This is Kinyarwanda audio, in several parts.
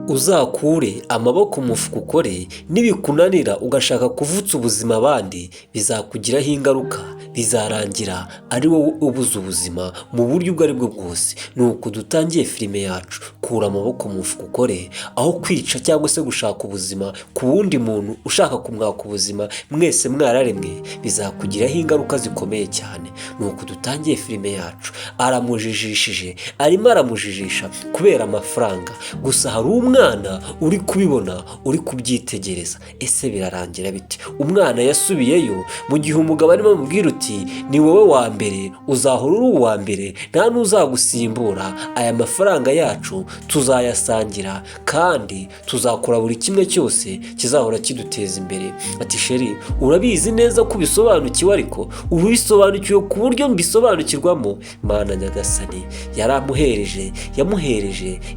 uzakure amaboko mu mufuka ukore, nibikunanira ugashaka kuvutsa ubuzima abandi bizakugiraho ingaruka, bizarangira ari wowe ubuze ubuzima mu buryo ubwo ari bwo bwose. Nuko dutangiye filime yacu kura amaboko mu mufuka ukore, aho kwica cyangwa se gushaka ubuzima ku wundi muntu ushaka kumwaka ubuzima, mwese mwararemwe bizakugiraho ingaruka zikomeye cyane. Nuko dutangiye filime yacu, aramujijishije, arimo aramujijisha kubera amafaranga, gusa hari umwana uri kubibona, uri kubyitegereza. Ese birarangira bite? Umwana yasubiyeyo mu gihe umugabo arimo amubwira uti ni wowe wa mbere, uzahora uri uwa mbere, nta n'uzagusimbura, aya mafaranga yacu tuzayasangira kandi tuzakora buri kimwe cyose kizahora kiduteza imbere. Ati sheri, urabizi neza ko ubisobanukiwe, ariko ubisobanukiwe ku buryo mbisobanukirwamo. Mana nyagasani, yamuhereje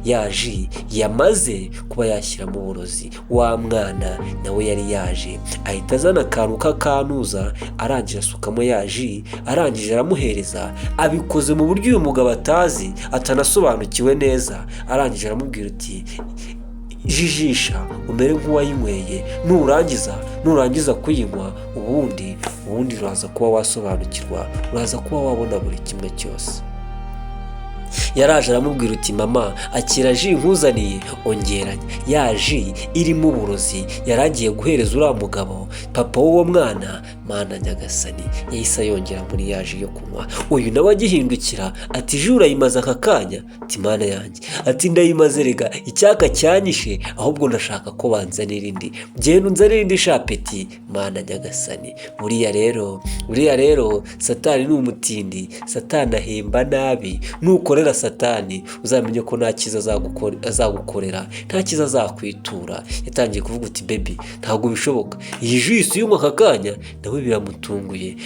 ya ji yamaze kuba yashyiramo uburozi. Wa mwana nawe yari yaje, ahita azana akantu k'akanuza, arangije asukamo ya ji, arangije aramuhereza. Abikoze mu buryo uyu mugabo atazi, atanasobanukiwe neza. Arangije aramubwira uti jijisha umere nk'uwayinyweye, nurangiza kuyinywa ubundi uraza kuba wasobanukirwa, uraza kuba wabona buri kimwe cyose. Yaraje aramubwira uti mama, akira ji nkuzaniye, ongeranya. Ya ji irimo uburozi yaragiye guhereza uriya mugabo, papa w'uwo mwana. Mana nyagasani, yahise yongera muri ya ji yo kunywa. Uyu nawe agihindukira ati ji urayimaze aka kanya? Ati mana yanjye, ati ndayimaze rega, icyaka cyanyishe, ahubwo ndashaka ko banzanira indi, genda unzanire indi shapeti. Mana nyagasani, buriya rero satani ni umutindi, satani ahemba nabi. Nukorera satani uzamenye ko nta cyiza azagukorera, nta cyiza azakwitura. Yatangiye kuvuga uti baby, ntabwo bishoboka, iyi jisi uyinywa aka kanya. Nawe biramutunguye.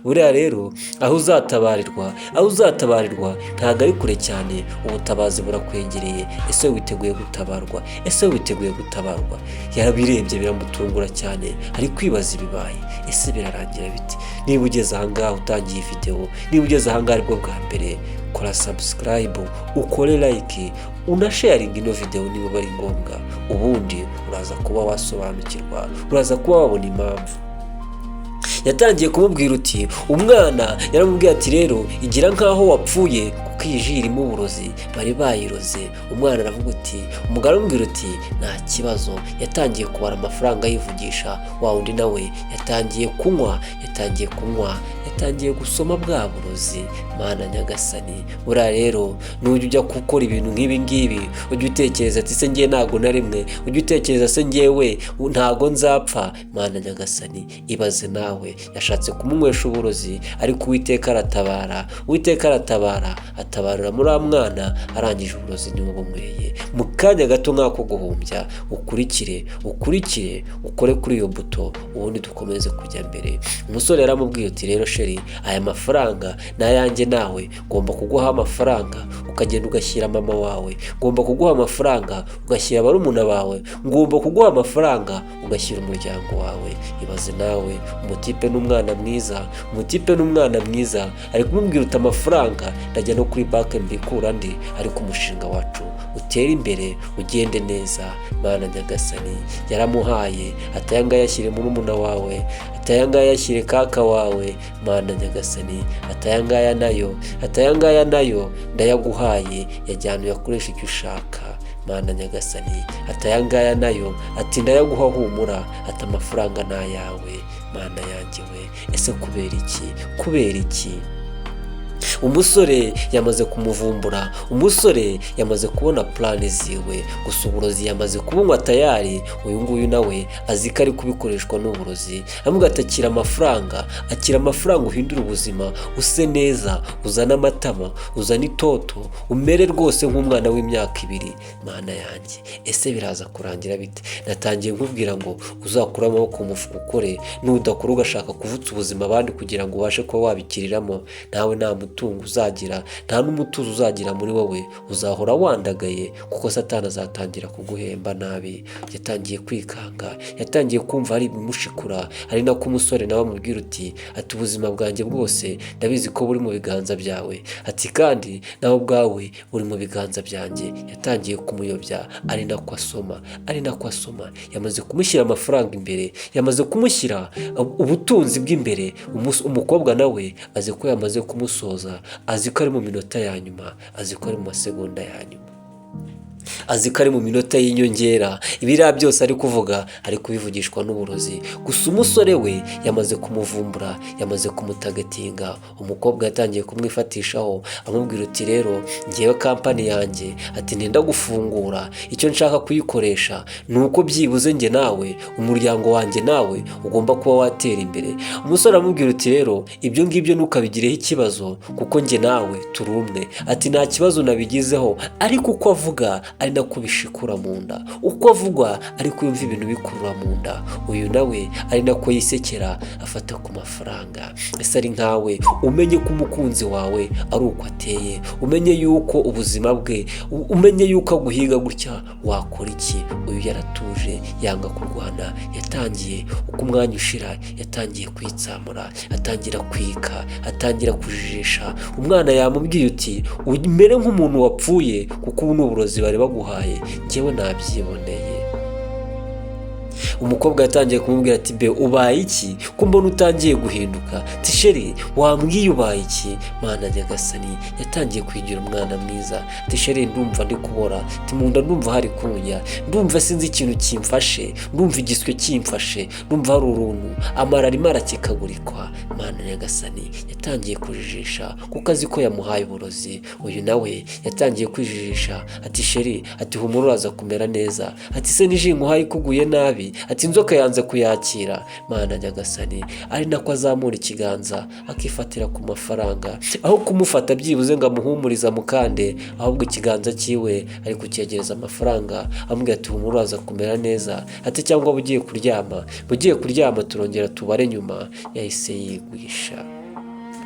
Buriya rero aho uzatabarirwa ntabwo ari kure cyane, ubutabazi burakwegereye. Ese witeguye gutabarwa? Yarabirebye biramutungura cyane, ari kwibaza ibibaye. Ese birarangira biti? Niba ugeze ahangaha utangiye video, niba ugeze ahangaha aribwo bwa mbere, kora subscribe, ukore like, unasharinga ino video niba bari ngombwa. Ubundi uraza kuba wasobanukirwa, uraza kuba wabona impamvu. Yatangiye kumubwira uti umwana yaramubwiye ati rero igira nkaho wapfuye kuko iyi ji irimo uburozi, bari bayiroze. Umwana aravuga uti, umugabo aramubwira uti nta kibazo. Yatangiye kubara amafaranga yivugisha. Wa undi nawe yatangiye kunywa, yatangiye gusoma bwa burozi. Mana nyagasani, buriya rero nujya ujya gukora ibintu nk'ibi ngibi, ujya utekereza ati se ngiye ntago na rimwe, ujya utekereza se ngewe ntago nzapfa. Mana nyagasani, ibaze nawe, yashatse kumunywesha uburozi, ariko Uwiteka aratabara, atabarira muri mwana, arangije uburozi niwe bunyweye. Mu kanya gato nk'ako guhumbya, ukurikire ukore kuri iyo buto, ubundi dukomeze kujya mbere. Umusore yaramubwiye uti rero sheri, aya mafaranga nayanjye, nawe ngomba kuguha amafaranga ukagenda ugashyira mama wawe, ngomba kuguha amafaranga ugashyira barumuna bawe, ngomba kuguha amafaranga ugashyira umuryango wawe. Ibaze nawe, umutipe n'umwana mwiza ari kumubwira uti amafaranga ndajya no kuri banki mbikura ndi, ariko umushinga wacu utere imbere, ugende neza. Mana nyagasani, yaramuhaye atayangaya yashyire murumuna wawe, atayangaya yashyire kaka wawe. Mana nyagasani, atayangaya nayo ndayaguhaye, yajyana uyakoresha icyo ushaka. Mana nyagasani, atayangaya nayo ati ndayaguha, humura, ati amafaranga ni ayawe. Mana yanjye we, ese kubera iki? Umusore yamaze kumuvumbura, umusore yamaze kubona plani ziwe, gusa uburozi yamaze kubunywa tayari. Uyu nguyu nawe azi ko ari kubikoreshwa n'uburozi. Amuga atakira amafaranga, uhindura ubuzima, use neza, uzana amatama, uzana itoto, umere rwose nk'umwana w'imyaka 2. Mana yanjye, ese biraza kurangira bite? Natangiye nkubwira ngo uzakura amaboko mu mufuka ukore, nudakora ugashaka kuvutsa ubuzima abandi kugira ngo ubashe kuba wabikiriramo, nawe nta mutungo mutungo uzagira, nta n'umutuzo uzagira muri wowe, uzahora wandagaye kuko Satani azatangira kuguhemba nabi. Yatangiye kwikanga, yatangiye kumva hari ibimushikura, ari nako umusore nawe amubwira uti ati ubuzima bwanjye bwose ndabizi ko buri mu biganza byawe, ati kandi nawe ubwawe uri mu biganza byanjye. Yatangiye kumuyobya, ari nako asoma, yamaze kumushyira amafaranga imbere, yamaze kumushyira ubutunzi bw'imbere. Umukobwa nawe azi ko yamaze kumusoza, azi ko ari mu minota ya nyuma, azi ko ari mu masegonda ya nyuma, azi ko ari mu minota y'inyongera. Ibiriya byose ari kuvuga ari kubivugishwa n'uburozi. Gusa umusore we yamaze kumuvumbura, yamaze kumutagatinga. Umukobwa yatangiye kumwifatishaho amubwira uti rero ngewe kampani yanjye ati nenda gufungura, icyo nshaka kuyikoresha ni uko byibuze nge nawe umuryango wanjye nawe ugomba kuba watera imbere. Umusore amubwira uti rero ibyo ngibyo ntukabigireho ikibazo kuko nge nawe turi umwe. Ati nta kibazo nabigizeho, ariko uko avuga ari nako bishikura mu nda, uko avugwa ariko yumva ibintu bikurura mu nda. Uyu nawe ari nako yisekera afata ku mafaranga. Ese ari nkawe umenye ko umukunzi wawe ari uko ateye, umenye yuko ubuzima bwe, umenye yuko aguhiga gutya, wakora iki? Uyu yaratuje yanga kurwana, yatangiye uko umwanya ushira yatangiye kwitsamura, atangira kwika, atangira kujijisha. Umwana yamubwiye uti umere nk'umuntu wapfuye kuko ubu ni uburozi bari baguhaye, njyewe nabyiboneye. Umukobwa yatangiye kumubwira ati be ubaye iki ko mbona utangiye guhinduka? Tisheri wambwiye ubaye iki? Mana nyagasani, yatangiye kwigira umwana mwiza. Tisheri ndumva ndi kubora, timunda ndumva hari kunya, ndumva sinzi ikintu kimfashe, ndumva igiswe kimfashe, ndumva hari uruntu, amara arimo arakekagurikwa. Mana nyagasani, yatangiye kujijisha kuko azi ko yamuhaye uburozi. Uyu nawe yatangiye kwijijisha ati sheri, ati humura uraza kumera neza, ati se nije nkuhaye kuguye nabi, ati inzoka yanze kuyakira. Mana nyagasani, ari nako azamura ikiganza akifatira ku mafaranga, aho kumufata byibuze ngo amuhumuriza mukande, ahubwo ikiganza cyiwe ari kucyegereza amafaranga, amubwira ati humura uraza kumera neza, ati cyangwa bugiye kuryama turongera tubare nyuma. Yahise yigwisha.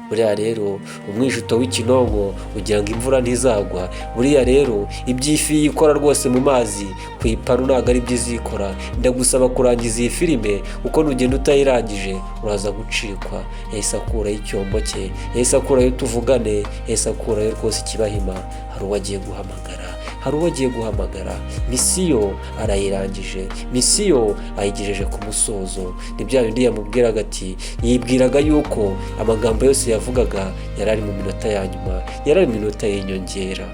Buriya rero umwijuto w'ikinonko ugira ngo imvura ntizagwa. Buriya rero iby'ifi yikora rwose mu mazi ku ipanu ntabwo ari byo izikora. Ndagusaba kurangiza iyi filime kuko nugenda utayirangije uraza gucikwa. Yahise akuraho icyombo cye, yahise akuraho tuvugane, yahise akuraho rwose ikibahima. Hari uwo agiye guhamagara, misiyo arayirangije, misiyo ayigejeje ku musozo. Ni bya bindi yamubwiraga ati, yibwiraga yuko amagambo yose yavugaga yari ari mu minota ya nyuma, yari ari mu minota y'inyongera.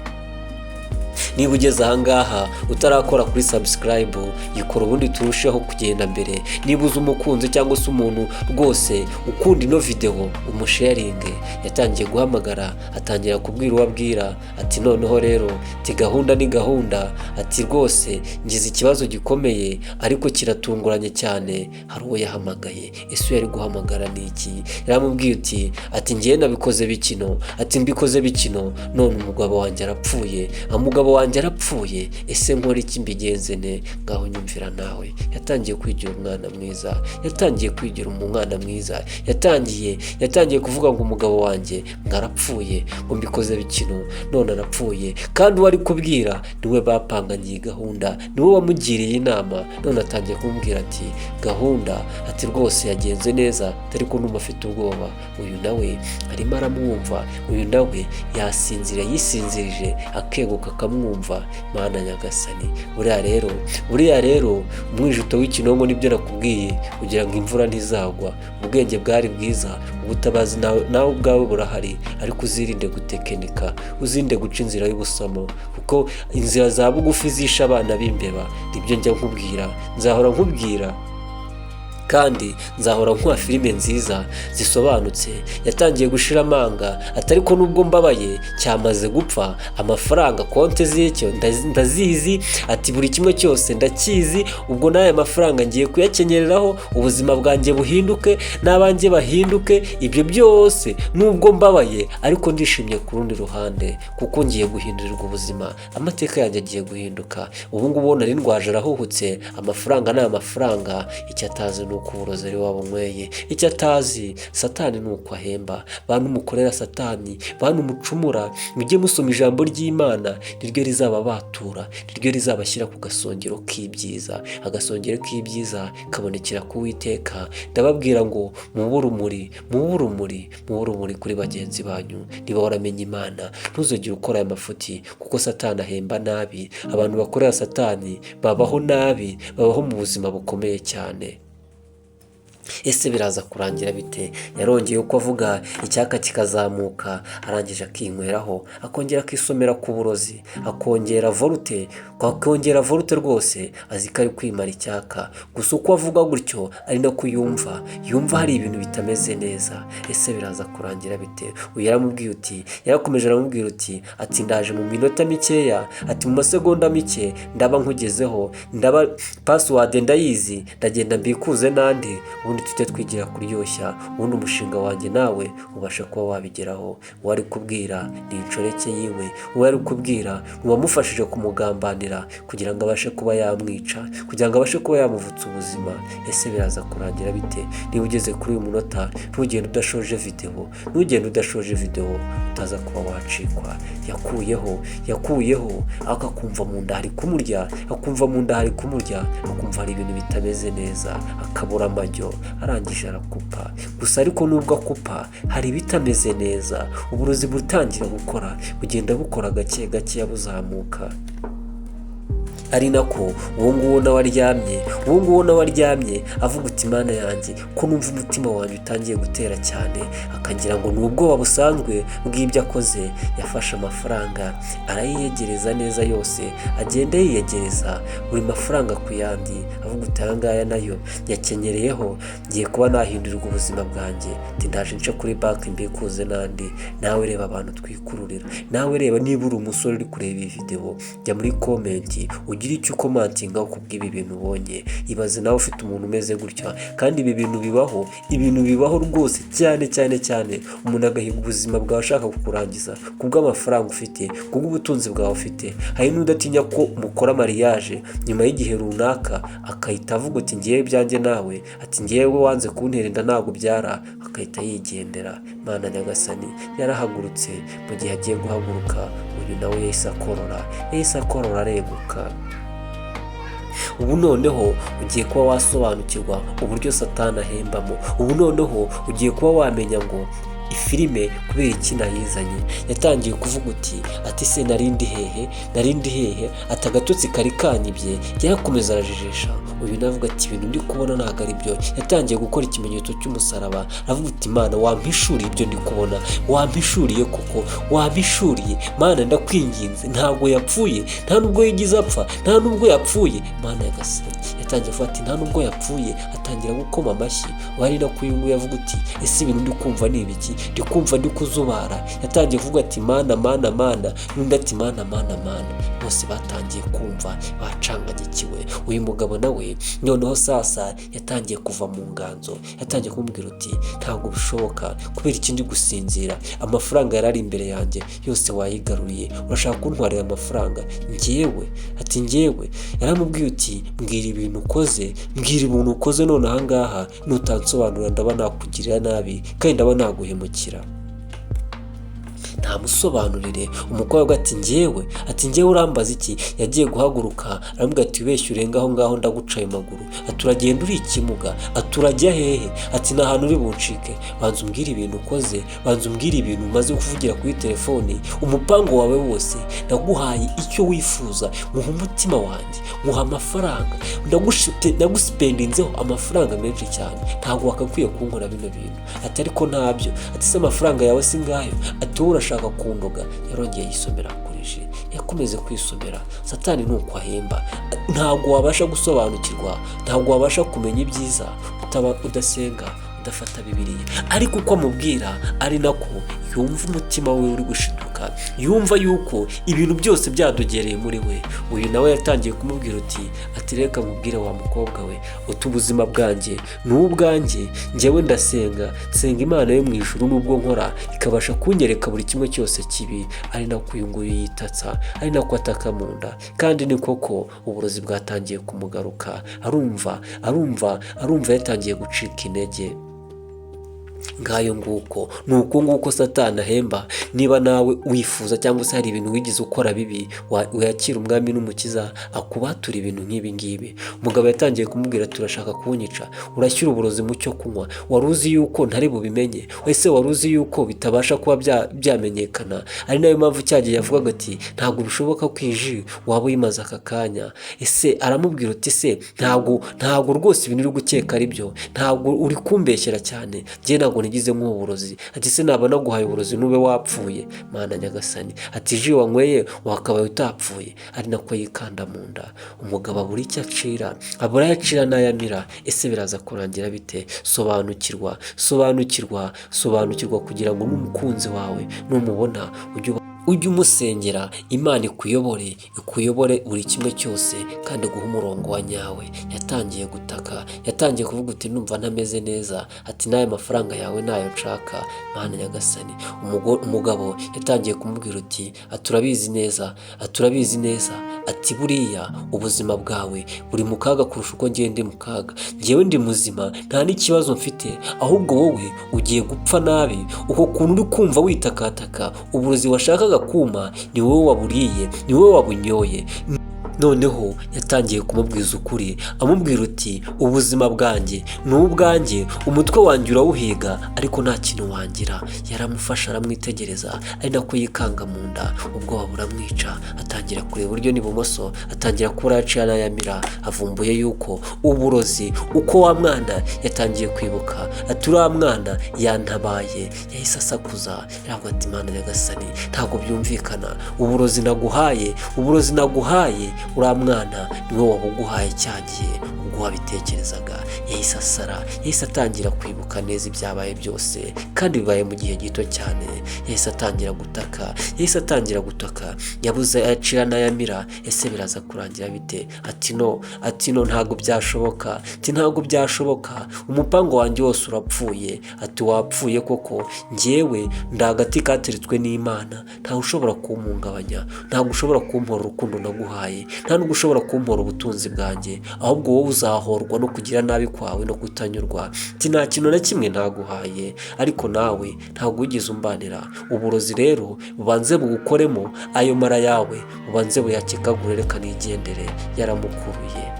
Niba ugeze ahangaha utarakora kuri subscribe, yikora ubundi turusheho kugenda mbere. Niba uzi umukunzi cyangwa se umuntu rwose ukunda ino video, umusharinge. Yatangiye guhamagara, atangira kubwira uwo abwira ati noneho rero ti gahunda ni gahunda, ati rwose ngize ikibazo gikomeye ariko kiratunguranye cyane. Hari uwo yahamagaye. Ese yari guhamagara niki? Yaramubwiye uti ati ngiye nabikoze bikino, ati mbikoze bikino, none umugabo wanjye arapfuye, umugabo wanjye arapfuye, ese nkora iki mbigenze ne? Ngaho nyumvira nawe. Yatangiye kwigira umwana mwiza, yatangiye kwigira umwana mwiza, yatangiye kuvuga ngo umugabo wanjye ngarapfuye, ngo mbikoze bikino, none arapfuye. Kandi wari kubwira niwe bapanganye iyi gahunda, niwe wamugiriye inama. None atangiye kumubwira ati gahunda, ati rwose yagenze neza, ariko numva afite ubwoba. Uyu nawe arimo aramwumva, uyu nawe yisinzirije akeguka akamwumva. Mana nyagasani, buriya rero umwijuto w'ikinonko nibyo nakubwiye kugira ngo imvura ntizagwa. Ubwenge bwari bwiza, ubutabazi nawe ubwawe burahari, ariko uzirinde gutekenika, uzirinde guca inzira y'ubusamo, kuko inzira za bugufi zisha abana b'imbeba. Nibyo njya nkubwira, nzahora nkubwira, kandi nzahora nkuha filime nziza zisobanutse. Yatangiye gushira amanga, atari ko nubwo mbabaye cyamaze gupfa, amafaranga konte z'icyo ndazizi, ati buri kimwe cyose ndakizi. Ubwo naye mafaranga ngiye kuyakenyereraho, ubuzima bwanjye buhinduke, n'abanjye bahinduke. Ibyo byose nubwo mbabaye ariko ndishimye ku rundi ruhande, kuko ngiye guhindurirwa ubuzima, amateka yanjye agiye guhinduka. Ubu ngubu nari ndwaje arahuhutse, amafaranga ni amafaranga, icyo atazi ni uko uburozi ari wabunyweye. Icyo atazi Satani ni uko ahemba. Bantu mukorera Satani, bantu mucumura, mujye musoma ijambo ry'Imana, niryo rizababatura, niryo rizabashyira ku gasongero k'ibyiza. Agasongero k'ibyiza kabonekera ku Uwiteka. Ndababwira ngo mube urumuri kuri bagenzi banyu. Niba waramenye Imana, ntuzongere ukora aya mafuti, kuko Satani ahemba nabi. Abantu bakorera Satani babaho nabi, babaho mu buzima bukomeye cyane. Ese biraza kurangira bite? Yarongeye uko avuga, icyaka kikazamuka, arangije akinyweraho, akongera akisomera ku burozi, akongera volute rwose, azi ko ari kwimara icyaka. Gusa uko avuga gutyo ari no kuyumva, yumva hari ibintu bitameze neza. Ese biraza kurangira bite? Uyu yarakomeje aramubwira uti, ati ndaje mu minota mikeya, ati mu masegonda mike ndaba nkugezeho, ndaba password ndayizi, ndagenda mbikuze n'andi, ubundi tujye twigira kuryoshya, ubundi umushinga wanjye nawe ubasha kuba wabigeraho. Uwo ari kubwira ni inshoreke yiwe, uwo ari kubwira uwamufashije kumugambanira kugira ngo abashe kuba yamwica, kugira ngo abashe kuba yamuvutsa ubuzima. Ese biraza kurangira bite? Niba ugeze kuri uyu munota, ntugende udashoje video, utaza kuba wacikwa. Yakuyeho akakumva mu nda hari kumurya, akumva hari ibintu bitameze neza, akabura amajyo, arangije arakupa. Gusa ariko nubwo akupa, hari ibitameze neza. Uburozi butangira gukora, bugenda bukora gake gake buzamuka. Ari nako uwo nguwo nawe aryamye avuga uti, Mana yanjye, ko numva umutima wanjye utangiye gutera cyane. Akagira ngo ni ubwoba busanzwe bw'ibyo akoze. Yafashe amafaranga arayiyegereza neza yose, agenda yiyegereza buri mafaranga ku yandi, avuga uti aya ngaya nayo yakenyereyeho, ngiye kuba nahindurirwa ubuzima bwanjye. Ndaje nce kuri banki mbikuze n'andi. Nawe reba abantu twikururira, nawe reba niba uri umusore uri kureba iyi video, jya muri komenti ugire icyo ukomantingaho kubw'ibi bintu ubonye. Ibaze nawe ufite umuntu umeze gutya, kandi ibi bintu bibaho rwose cyane. Umuntu agahiga ubuzima bwawe ashaka kukurangiza kubw'amafaranga ufite, kubw'ubutunzi bwawe ufite. Hari n'udatinya ko mukora mariage nyuma y'igihe runaka, akahita avuga uti ngiye ibyanjye nawe, ati ngewe wanze kuntera inda ntabwo byara, akahita yigendera. Mana Nyagasani yarahagurutse. Mu gihe agiye guhaguruka, uyu nawe yahise akorora areguka. Ubu noneho ugiye kuba wasobanukirwa uburyo Satani ahembamo. Ubu noneho ugiye kuba wamenya ngo ifilime kubera iki nayizanye. Yatangiye kuvuga uti, ati se narindi hehe, ati agatotsi kari kanyibye. Yarakomeza arajijisha. Uyu navuga ati ibintu ndi kubona ntabwo ari byo. Yatangiye gukora ikimenyetso cy'umusaraba, aravuga uti, Mana wampishuriye ibyo ndi kubona, wampishuriye koko, wampishuriye. Mana ndakwinginze, ntabwo yapfuye, nta nubwo yigize apfa, nta nubwo yapfuye. Mana Nyagasani yatangiye avuga ati nta nubwo yapfuye, atangira gukoma amashyi. Wari no kuyungu yavuga uti, ese ibintu ndi kumva ni ibiki? Ndi kumva ndi kuzubara. Yatangiye kuvuga ati Mana, n'undi ati Mana. Bose batangiye kumva, bacanganyikiwe. Uyu mugabo nawe noneho sasa yatangiye kuva mu nganzo, yatangiye kumubwira uti ntabwo bishoboka, kubera iki ndi gusinzira, amafaranga yarari imbere yanjye yose wayigaruriye, urashaka kuntwarira amafaranga? Njyewe yaramubwiye uti mbwira ibintu ukoze none ahangaha, nutansobanura ndaba nakugirira nabi, kandi ndaba naguhemukira. Ntamusobanurire. Umukobwa ati njyewe urambaza iki? Yagiye guhaguruka aramubwira ati weshye urenga aho ngaho ndaguca ayo maguru. Ati uragenda uri ikimuga, ati urajya hehe? Ati nta hantu uri buncike. Banza umbwire ibintu ukoze, banza umbwire ibintu umaze kuvugira kuri telefoni. Umupango wawe wose naguhaye icyo wifuza, muha umutima wanjye, muha amafaranga, ndagusipendinzeho amafaranga menshi cyane, ntabwo wakakwiye kunkora bino bintu. Ati ariko ntabyo. Ati se amafaranga yawe si ngayo? Ati wowe urashaka kundoga? Yarongeye yisomera akoreshe, yakomeze kwisomera. Satani ni uko ahemba. Ntabwo wabasha gusobanukirwa, ntabwo wabasha kumenya ibyiza udasenga, udafata Bibiliya. Ariko uko amubwira ari nako yumva umutima we uri gushiduka runaka yumva yuko ibintu byose byadogereye muri we. Uyu nawe yatangiye kumubwira ati reka mubwire wa mukobwa we, uti ubuzima bwanjye ni ubwanjye, njyewe ndasenga Imana yo mu ijuru, nubwo nkora ikabasha kunyereka buri kimwe cyose kibi, ari nako uyu nguyu yitatsa, ari nako ataka mu nda. Kandi ni koko uburozi bwatangiye kumugaruka, arumva yatangiye gucika intege. Ngayo nguko ni uko nguko Satani ahemba. Niba nawe wifuza cyangwa se hari ibintu wigize ukora bibi, wakira umwami n'umukiza akubatura ibintu nk'ibi ngibi. Umugabo yatangiye kumubwira turashaka kunyica, urashyira uburozi mu cyo kunywa, wari uzi yuko ntari bubimenye? Ese wari uzi yuko bitabasha kuba byamenyekana? Ari nayo mpamvu cyagiye yavugaga ati ntabwo bishoboka ko iji waba uyimaze aka kanya. Ese aramubwira uti se ntabwo rwose ibintu uri gukeka ari byo, ntabwo uri kumbeshyera cyane, njye ntabwo nigize nk'uburozi. Ati se naba naguhaye uburozi nube wapfuye? Mana nyagasani, ati ji wanyweye wakabaye utapfuye. Ari nako yikanda mu nda. Umugabo abura icyo acira, abura yacira n'ayamira. Ese biraza kurangira bite? Sobanukirwa kugira ngo n'umukunzi wawe numubona ujye umusengera, Imana ikuyobore buri kimwe cyose kandi guha umurongo wa nyawe. Yatangiye gutaka, yatangiye kuvuga uti numva ntameze neza, ati n'aya mafaranga yawe nayo nshaka Mana nyagasani. Umugabo yatangiye kumubwira uti aturabizi neza, ati buriya ubuzima bwawe buri mu kaga kurusha uko ngiye ndi mu kaga. Ngewe ndi muzima nta n'ikibazo mfite, ahubwo wowe ugiye gupfa nabi. Uko kuntu uri kumva witakataka, uburozi washakaga kuma ni wowe waburiye, ni wowe wabunyoye. Noneho yatangiye kumubwiza ukuri, amubwira uti ubuzima bwanjye ni ubwanjye, umutwe wanjye urawuhiga ariko nta kintu wangira. Yaramufasha, aramwitegereza, ari nako yikanga mu nda, ubwoba buramwica. Atangira kureba iburyo n'ibumoso, atangira kubura yaciye n'ayamira. Avumbuye yuko uburozi, uko wa mwana yatangiye kwibuka ati uriya mwana yantabaye. Yahise asakuza, yaravuga ati Mana nyagasani, ntabwo byumvikana, uburozi naguhaye uriya mwana niwe wabuguhaye cyagiye ubwo wabitekerezaga. Yahise asara, yahise atangira kwibuka neza ibyabaye byose kandi bibaye mu gihe gito cyane. Yahise atangira gutaka, yabuze yacira n'ayamira. Ese biraza kurangira bite? Ati no ntabwo byashoboka, umupango wanjye wose urapfuye. Ati wapfuye koko? Njyewe ndagati kateretswe n'Imana, ntawe ushobora kumpungabanya, ntabwo ushobora kumpora urukundo naguhaye, nta nubwo ushobora kumpora ubutunzi bwanjye, ahubwo wowe uzahorwa no kugira nabi kwawe no kutanyurwa. Ati nta kintu na kimwe naguhaye, ariko nawe ntabwo wigeze umbanira. Uburozi rero bubanze bugukoremo, ayo mara yawe bubanze buyakekagure, reka nigendere. Yaramukuruye.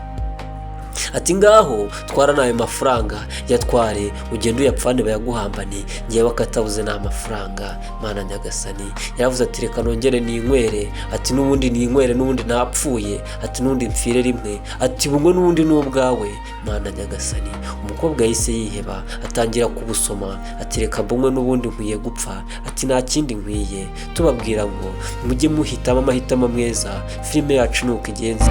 Ati ngaho twara n'ayo mafaranga, yatware ugende uyapfane bayaguhambane, ngewe akatabuze nta mafaranga Mana nyagasani. Yaravuze ati reka nongere ninywere, ati n'ubundi ninywere, n'ubundi napfuye, ati n'ubundi mpfire rimwe, ati bumwe n'ubundi n'ubwawe Mana nyagasani. Umukobwa yahise yiheba, atangira kubusoma, ati reka bumwe n'ubundi nkwiye gupfa, ati nta kindi nkwiye. Tubabwira ngo mujye muhitamo amahitamo meza, filime yacu nuko igenza.